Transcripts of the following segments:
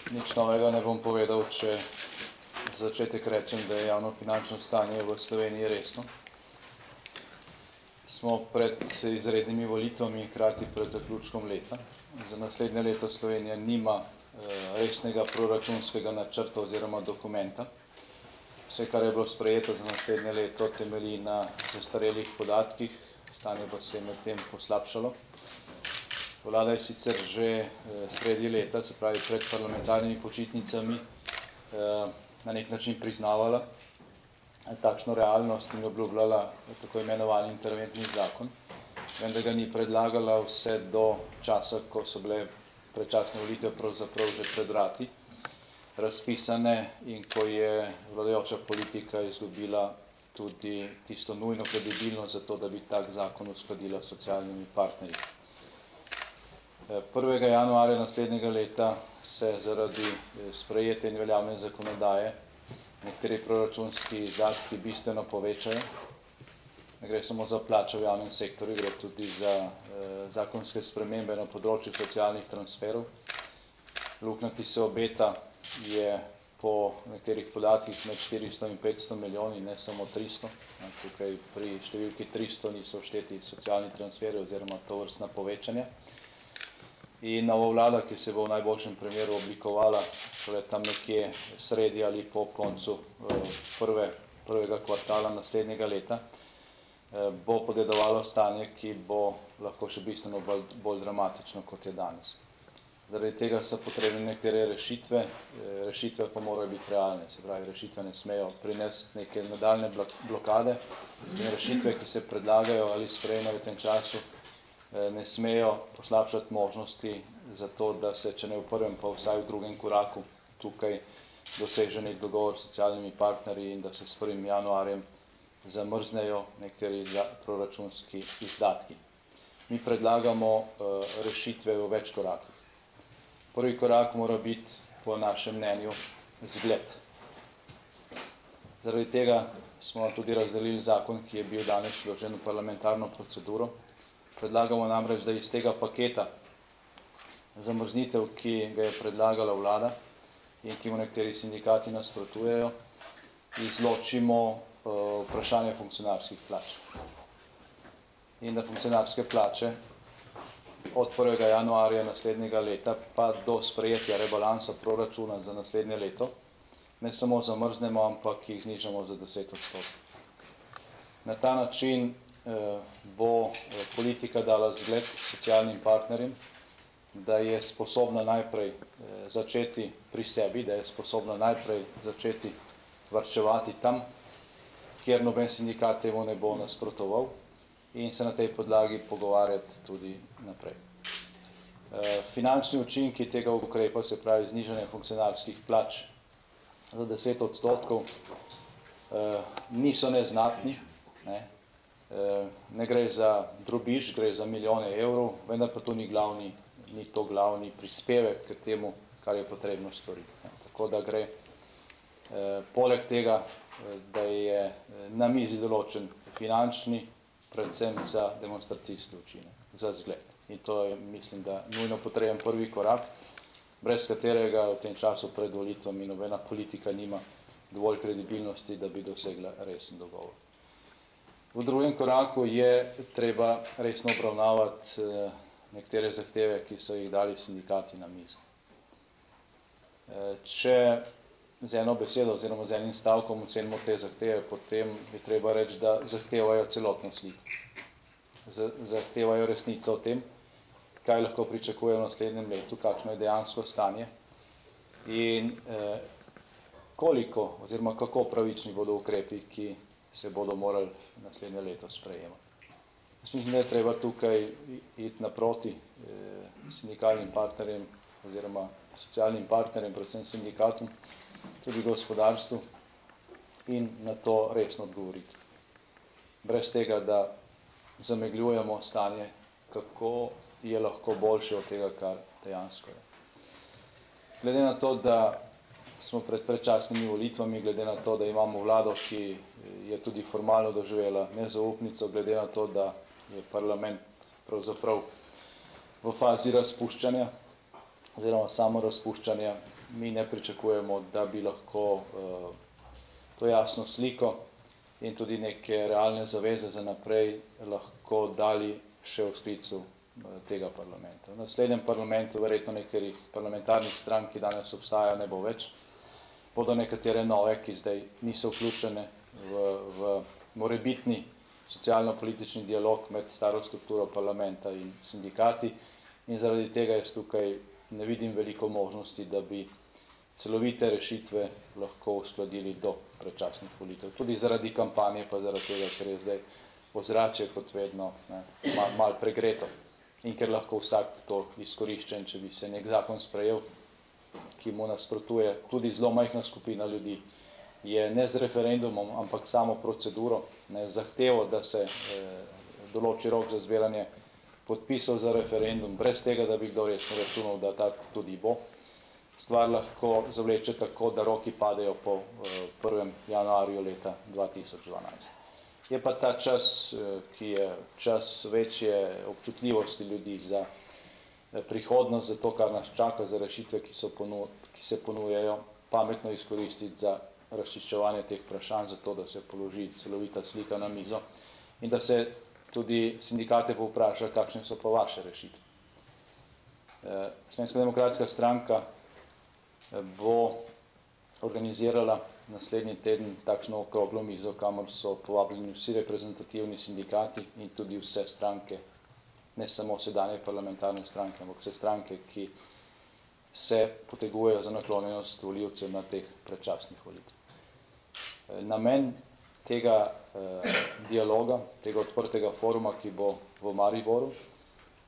Nič novega ne bom povedal, če za začetek rečem, da je javnofinančno stanje v Sloveniji resno. Smo pred izrednimi volitvami, hkrati pred zaključkom leta. Za naslednje leto Slovenija nima resnega proračunskega načrta oziroma dokumenta. Vse, kar je bilo sprejeto za naslednje leto, temelji na zastarelih podatkih, stanje pa se je medtem poslabšalo. Vlada je sicer že sredi leta, se pravi pred parlamentarnimi počitnicami, na nek način priznavala takšno realnost in obljubljala tako imenovani interventni zakon, vendar ga ni predlagala vse do časa, ko so bile predčasne volitve pravzaprav že pred vrati razpisane in ko je vladajoča politika izgubila tudi tisto nujno kredibilnost za to, da bi tak zakon uskladila s socialnimi partnerji. 1. januarja naslednjega leta se zaradi sprejete in veljavne zakonodaje nekateri proračunski izdatki bistveno povečajo. Ne gre samo za plače v javnem sektorju, gre tudi za zakonske spremembe na področju socialnih transferov. Luknja, ki se obeta, je po nekaterih podatkih med 400 in 500 milijoni, ne samo 300. Tukaj pri številki 300 niso všteti socialni transferi oziroma tovrstna povečanja. In nova vlada, ki se bo v najboljšem primeru oblikovala tam nekje sredi ali po koncu prvega kvartala naslednjega leta, bo podedovala stanje, ki bo lahko še bistveno bolj dramatično, kot je danes. Zaradi tega so potrebne nekatere rešitve, rešitve pa morajo biti realne, se pravi, rešitve ne smejo prinesti neke nadaljne blokade in rešitve, ki se predlagajo ali sprejemajo v tem času, ne smejo poslabšati možnosti za to, da se, če ne v prvem, pa vsaj v drugem koraku tukaj doseže nek dogovor s socialnimi partnerji in da se s 1. januarjem zamrznejo nekateri proračunski izdatki. Mi predlagamo rešitve v več korakih. Prvi korak mora biti po našem mnenju zgled. Zaradi tega smo tudi razdelili zakon, ki je bil danes vložen v parlamentarno proceduro. Predlagamo namreč, da iz tega paketa zamrznitev, ki ga je predlagala vlada in ki mu nekateri sindikati nasprotujejo, izločimo vprašanje funkcionarskih plač. In da funkcionarske plače od 1. januarja naslednjega leta pa do sprejetja rebalansa proračuna za naslednje leto ne samo zamrznemo, ampak jih znižamo za 10%. Na ta način bo politika dala zgled socialnim partnerjem, da je sposobna najprej začeti pri sebi, da je sposobna najprej začeti varčevati tam, kjer noben sindikat temu ne bo nasprotoval in se na tej podlagi pogovarjati tudi naprej. Finančni učinki tega ukrepa, se pravi znižanje funkcionarskih plač za 10%, niso neznatni, ne gre za drobiž, gre za milijone evrov, vendar pa to ni glavni prispevek k temu, kar je potrebno storiti. Tako da gre poleg tega, da je na mizi določen finančni, predvsem za demonstracijski učinek, za zgled. In to je, mislim, da nujno potreben prvi korak, brez katerega v tem času pred volitvami nobena politika nima dovolj kredibilnosti, da bi dosegla resen dogovor. V drugem koraku je treba resno obravnavati nekatere zahteve, ki so jih dali sindikati na mizo. Če z eno besedo oziroma z enim stavkom ocenimo te zahteve, potem je treba reči, da zahtevajo celotno sliko. Zahtevajo resnico o tem, kaj lahko pričakuje v naslednjem letu, kakšno je dejansko stanje in koliko oziroma kako pravični bodo ukrepi, ki se bodo morali naslednje leto sprejemati. Jaz mislim, da je treba tukaj iti naproti sindikalnim partnerjem oziroma socialnim partnerjem, predvsem sindikatom, tudi gospodarstvu in na to resno odgovoriti. Brez tega, da zamegljujemo stanje, kako je lahko boljše od tega, kar dejansko je. Glede na to, da smo pred predčasnimi volitvami, glede na to, da imamo vlado, ki je tudi formalno doživela nezaupnico, glede na to, da je parlament pravzaprav v fazi razpuščanja oziroma samo razpuščanja, mi ne pričakujemo, da bi lahko to jasno sliko in tudi neke realne zaveze za naprej lahko dali še v sklicu tega parlamenta. V naslednjem parlamentu verjetno nekaterih parlamentarnih strank, ki danes obstaja, ne bo več. Bodo nekatere nove, ki zdaj niso vključene v morebitni socialno-politični dialog med staro strukturo parlamenta in sindikati in zaradi tega jaz tukaj ne vidim veliko možnosti, da bi celovite rešitve lahko uskladili do predčasnih volitev. Tudi zaradi kampanje, pa zaradi tega, ker je zdaj ozračje kot vedno malo pregreto in ker lahko vsak to izkorišča, in če bi se nek zakon sprejel, ki mu nasprotuje tudi zelo majhna skupina ljudi, je ne z referendumom, ampak samo proceduro, ne zahtevo, da se določi rok za zbiranje podpisov za referendum, brez tega, da bi kdo resno računal, da ta tudi bo. Stvar lahko zavleče tako, da roki padejo po 1. januarju leta 2012. Je pa ta čas, ki je čas večje občutljivosti ljudi za prihodnost, za to, kar nas čaka, za rešitve, ki se ponujajo, pametno izkoristiti za razčiščevanje teh vprašanj, za to, da se položi celovita slika na mizo in da se tudi sindikate povpraša, kakšne so pa vaše rešitve. Slovenska demokratska stranka bo organizirala naslednji teden takšno okroglo mizo, kamor so povabljeni vsi reprezentativni sindikati in tudi vse stranke, ne samo sedanje parlamentarne stranke, ampak vse stranke, ki se potegujejo za naklonjenost volivcev na teh predčasnih volitvah. Namen tega dialoga, tega odprtega foruma, ki bo v Mariboru,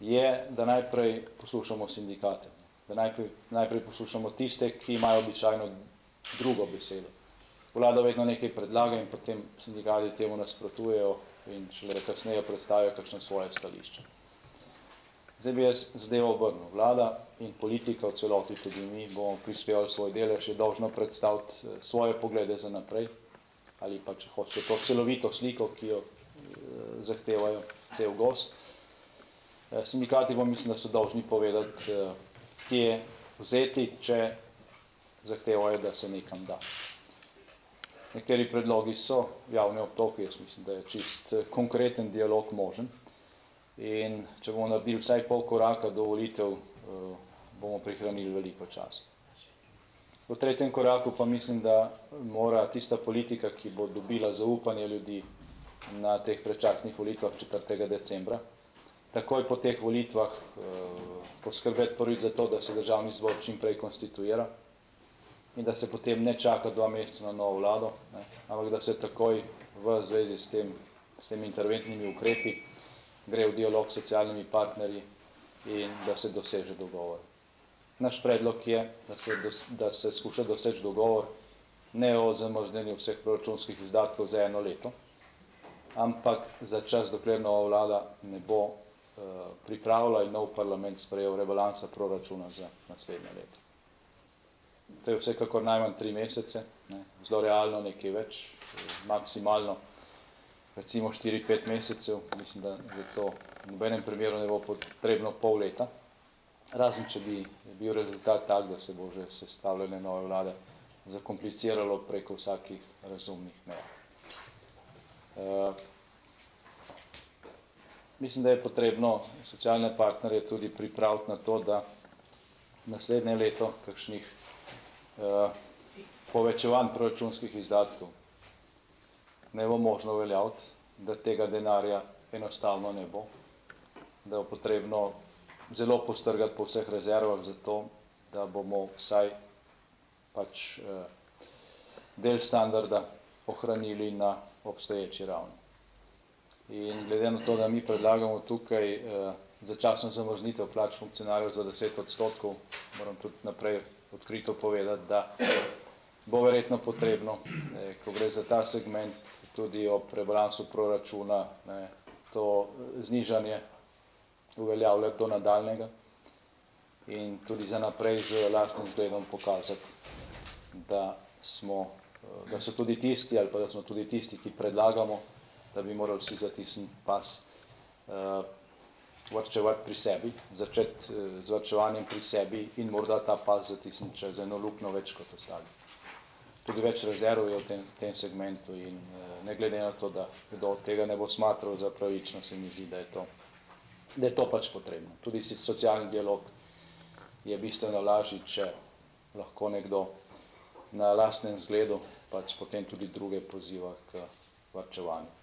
je, da najprej poslušamo sindikate, da najprej poslušamo tiste, ki imajo običajno drugo besedo. Vlada vedno nekaj predlaga in potem sindikati temu nasprotujejo in šele kasneje predstavijo kakšno svoje stališče. Zdaj bi jaz zadevo obrnil. Vlada in politika v celoti, tudi mi, bomo prispevali svoj delež, je dolžno predstaviti svoje poglede za naprej, ali pa, če hočete, to celovito sliko, ki jo zahtevajo cel gost. Sindikati bo, mislim, da so dolžni povedati, kje vzeti, če zahtevajo, da se nekam da. Nekateri predlogi so javne obtoke, jaz mislim, da je čist konkreten dialog možen. In če bomo naredili vsaj pol koraka do volitev, bomo prihranili veliko časa. V tretjem koraku pa mislim, da mora tista politika, ki bo dobila zaupanje ljudi na teh predčasnih volitvah 4. decembra, takoj po teh volitvah poskrbeti prvič za to, da se državni zbor čim prej konstituira in da se potem ne čaka 2 meseca na novo vlado, ampak da se takoj v zvezi s temi interventnimi ukrepi gre v dialog s socialnimi partnerji in da se doseže dogovor. Naš predlog je, da se skuša doseči dogovor ne o zamrznjenju vseh proračunskih izdatkov za 1 leto, ampak za čas, dokler nova vlada ne bo pripravila in nov parlament sprejel rebalansa proračuna za naslednje leto. To je vsekakor najmanj 3 mesece, zelo realno nekaj več, maksimalno recimo 4-5 mesecev, mislim, da je to v nobenem primeru ne bo potrebno pol leta, razen če bi bil rezultat tak, da se bo že sestavljanje nove vlade zakompliciralo preko vsakih razumnih meja. Mislim, da je potrebno socialne partnerje tudi pripraviti na to, da naslednje leto kakšnih povečevanj proračunskih izdatkov ne bo možno uveljaviti, da tega denarja enostavno ne bo, da bo potrebno zelo postrgati po vseh rezervah za to, da bomo vsaj pač del standarda ohranili na obstoječi ravni. In glede na to, da mi predlagamo tukaj začasno zamrznitev plač funkcionarjev za 10%, moram tudi naprej odkrito povedati, da bo verjetno potrebno, ko gre za ta segment, tudi ob rebalansu proračuna, to znižanje uveljavljati do nadaljnega in tudi za naprej z lastnim zgledom pokazati, da so tudi tisti, ali pa da smo tudi tisti, ki predlagamo, da bi morali vsi zatisniti pas, varčevati pri sebi, začeti z varčevanjem pri sebi in morda ta pas zatisniti čez eno luknjo več kot ostali. Tudi več rezerv je v tem segmentu in ne glede na to, da kdo od tega ne bo smatral za pravično, se mi zdi, da je to pač potrebno. Tudi socialni dialog je bistveno lažji, če lahko nekdo na lastnem zgledu pač potem tudi druge poziva k varčevanju.